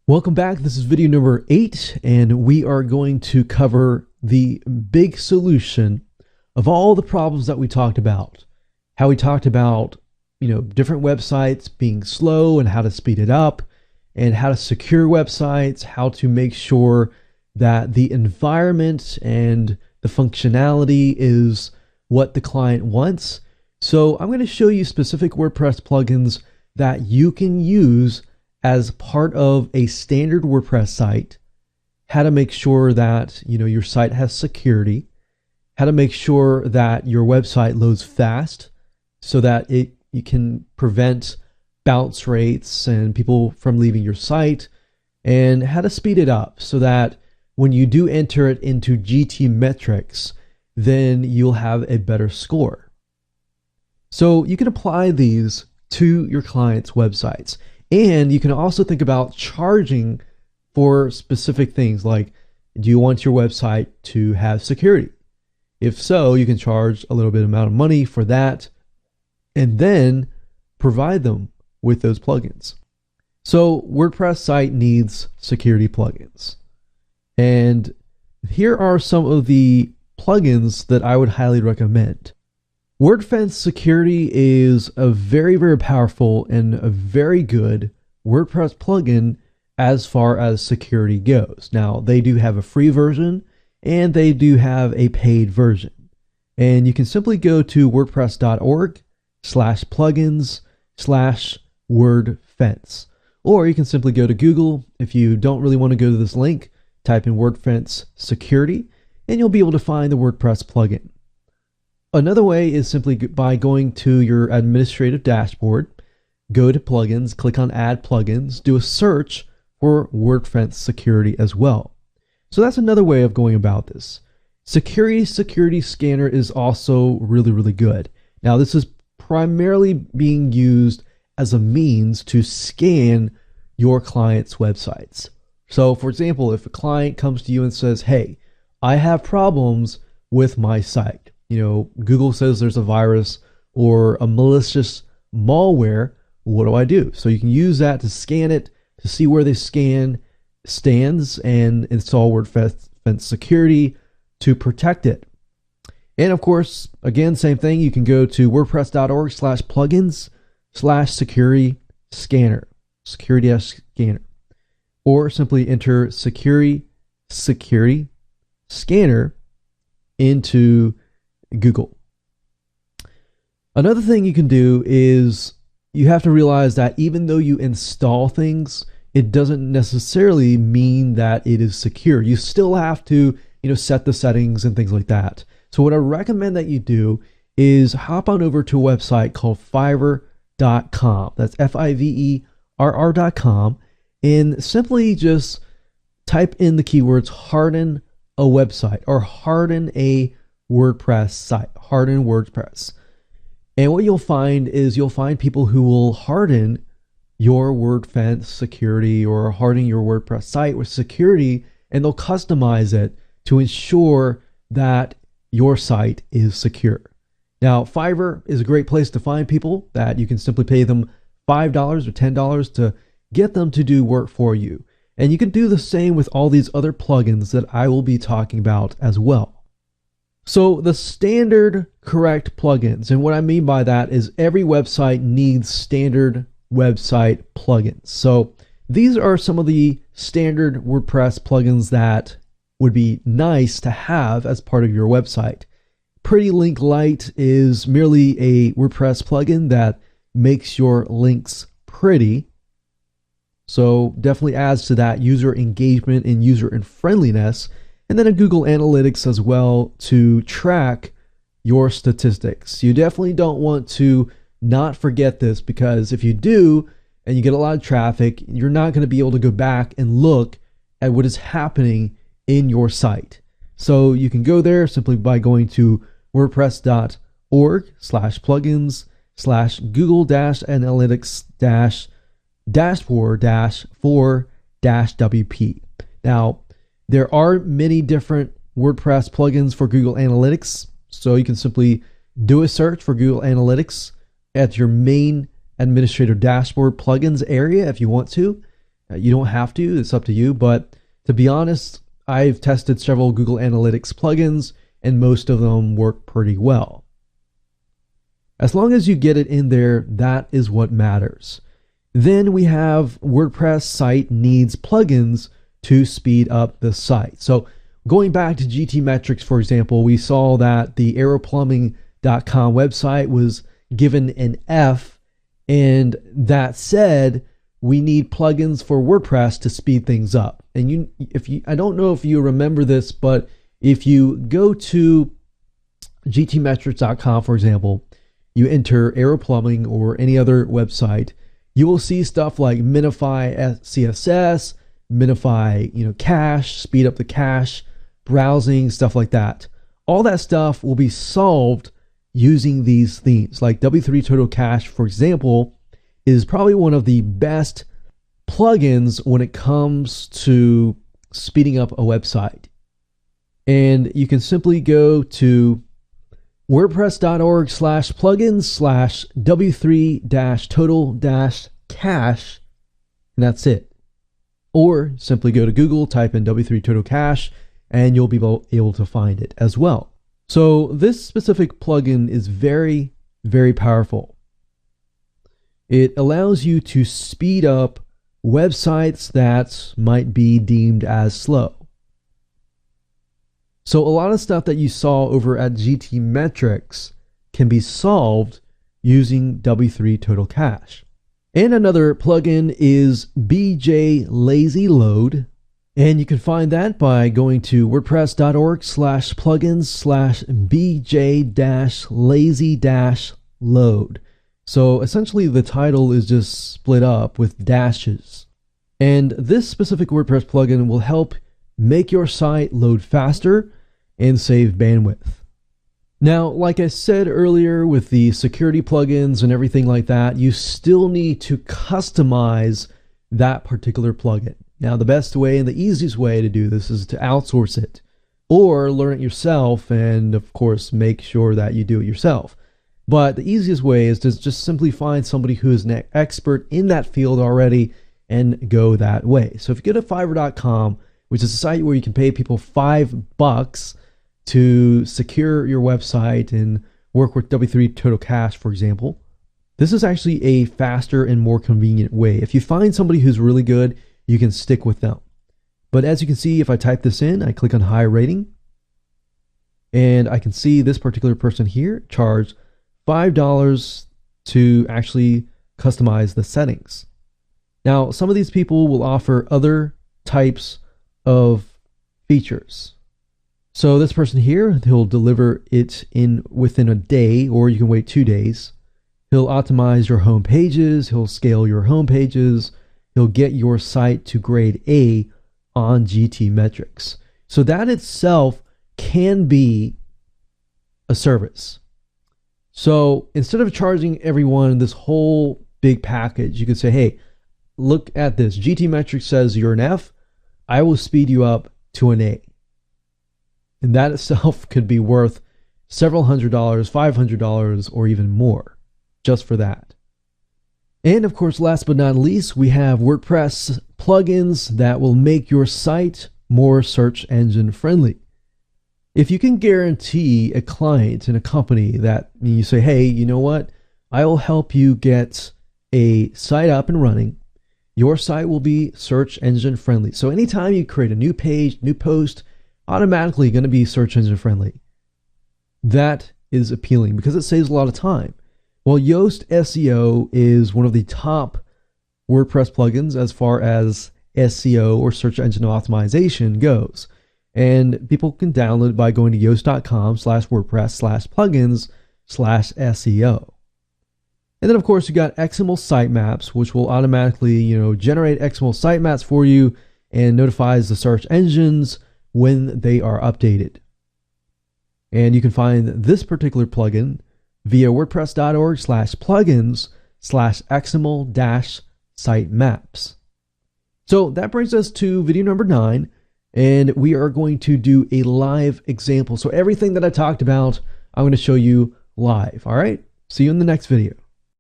Welcome back. This is video number 8, and we are going to cover the big solution of all the problems that we talked about. How we talked about, different websites being slow and how to speed it up, and how to secure websites, how to make sure that the environment and the functionality is what the client wants. So I'm going to show you specific WordPress plugins that you can use as part of a standard WordPress site, how to make sure that your site has security, how to make sure that your website loads fast so that you can prevent bounce rates and people from leaving your site, and how to speed it up so that when you do enter it into GT metrics, then you'll have a better score. So you can apply these to your clients' websites. And you can also think about charging for specific things like, do you want your website to have security? If so, you can charge a little bit amount of money for that and then provide them with those plugins. So WordPress site needs security plugins. And here are some of the plugins that I would highly recommend. WordFence Security is a very, very powerful and a very good WordPress plugin as far as security goes. Now, they do have a free version and they do have a paid version. And you can simply go to wordpress.org/plugins/WordFence. Or you can simply go to Google. If you don't really want to go to this link, type in WordFence Security and you'll be able to find the WordPress plugin. Another way is simply by going to your administrative dashboard, go to plugins, click on add plugins, do a search for WordFence Security as well. So that's another way of going about this. Security Scanner is also really, really good. Now this is primarily being used as a means to scan your client's websites. So for example, if a client comes to you and says, hey, I have problems with my site. Google says there's a virus or a malicious malware. What do I do? So you can use that to scan it, to see where the scan stands, and install WordFence Security to protect it. And of course, again, same thing. You can go to wordpress.org/plugins/security scanner, security-scanner, or simply enter security scanner into Google. Another thing you can do is you have to realize that even though you install things, it doesn't necessarily mean that it is secure. You still have to, set the settings and things like that. So what I recommend that you do is hop on over to a website called Fiverr.com. That's Fiverr.com, and simply just type in the keywords harden a website or harden a WordPress site, harden WordPress. And what you'll find is you'll find people who will harden your WordFence Security or harden your WordPress site with security, and they'll customize it to ensure that your site is secure. Now, Fiverr is a great place to find people that you can simply pay them $5 or $10 to get them to do work for you. And you can do the same with all these other plugins that I will be talking about as well. So the standard correct plugins, and what I mean by that is every website needs standard website plugins. So these are some of the standard WordPress plugins that would be nice to have as part of your website. Pretty Link Lite is merely a WordPress plugin that makes your links pretty. So definitely adds to that user engagement and user friendliness. And then a Google Analytics as well to track your statistics. You definitely don't want to not forget this, because if you do and you get a lot of traffic, you're not going to be able to go back and look at what is happening in your site. So you can go there simply by going to wordpress.org/plugins/Google-Analytics-dashboard-for-WP. Now, there are many different WordPress plugins for Google Analytics, so you can simply do a search for Google Analytics at your main administrator dashboard plugins area if you want to, You don't have to, it's up to you. But to be honest, I've tested several Google Analytics plugins and most of them work pretty well. As long as you get it in there, that is what matters. Then we have WordPress site needs plugins to speed up the site. So going back to GTmetrix, for example, we saw that the aeroplumbing.com website was given an F, and that said, we need plugins for WordPress to speed things up. And I don't know if you remember this, but if you go to gtmetrix.com, for example, you enter aeroplumbing or any other website, you will see stuff like minify CSS, minify, cache, speed up the cache, browsing, stuff like that. All that stuff will be solved using these themes. Like W3 Total Cache, for example, is probably one of the best plugins when it comes to speeding up a website. And you can simply go to wordpress.org/plugins/w3-total-cache, and that's it. Or simply go to Google, type in W3 Total Cache, and you'll be able to find it as well. So this specific plugin is very, very powerful. It allows you to speed up websites that might be deemed as slow. So a lot of stuff that you saw over at GTmetrix can be solved using W3 Total Cache. And another plugin is BJ Lazy Load. And you can find that by going to wordpress.org/plugins/bj-lazy-load. So essentially the title is just split up with dashes. And this specific WordPress plugin will help make your site load faster and save bandwidth. Now, like I said earlier, with the security plugins and everything like that, you still need to customize that particular plugin. Now, the best way and the easiest way to do this is to outsource it or learn it yourself, and of course, make sure that you do it yourself. But the easiest way is to just simply find somebody who is an expert in that field already and go that way. So if you go to Fiverr.com, which is a site where you can pay people $5 to secure your website and work with W3 Total Cache, for example, this is actually a faster and more convenient way. If you find somebody who's really good, you can stick with them. But as you can see, if I type this in, I click on high rating, and I can see this particular person here charged $5 to actually customize the settings. Now, some of these people will offer other types of features. So this person here, he'll deliver it within a day, or you can wait 2 days. He'll optimize your home pages, he'll scale your home pages, he'll get your site to grade A on GTmetrix. So that itself can be a service. So instead of charging everyone this whole big package, you could say, hey, look at this. GTmetrix says you're an F. I will speed you up to an A. And that itself could be worth several $100s, $500, or even more just for that. And of course, last but not least, we have WordPress plugins that will make your site more search engine friendly. If you can guarantee a client in a company that you say, hey, you know what? I will help you get a site up and running. Your site will be search engine friendly. So anytime you create a new page, new post, automatically going to be search engine friendly. That is appealing because it saves a lot of time. Well, Yoast SEO is one of the top WordPress plugins as far as SEO or search engine optimization goes. And people can download it by going to yoast.com/WordPress/plugins/SEO. And then of course you got XML sitemaps, which will automatically, generate XML sitemaps for you and notifies the search engines when they are updated. And you can find this particular plugin via wordpress.org/plugins/XML-sitemaps. So that brings us to video number 9, and we are going to do a live example. So everything that I talked about, I'm going to show you live. All right, see you in the next video.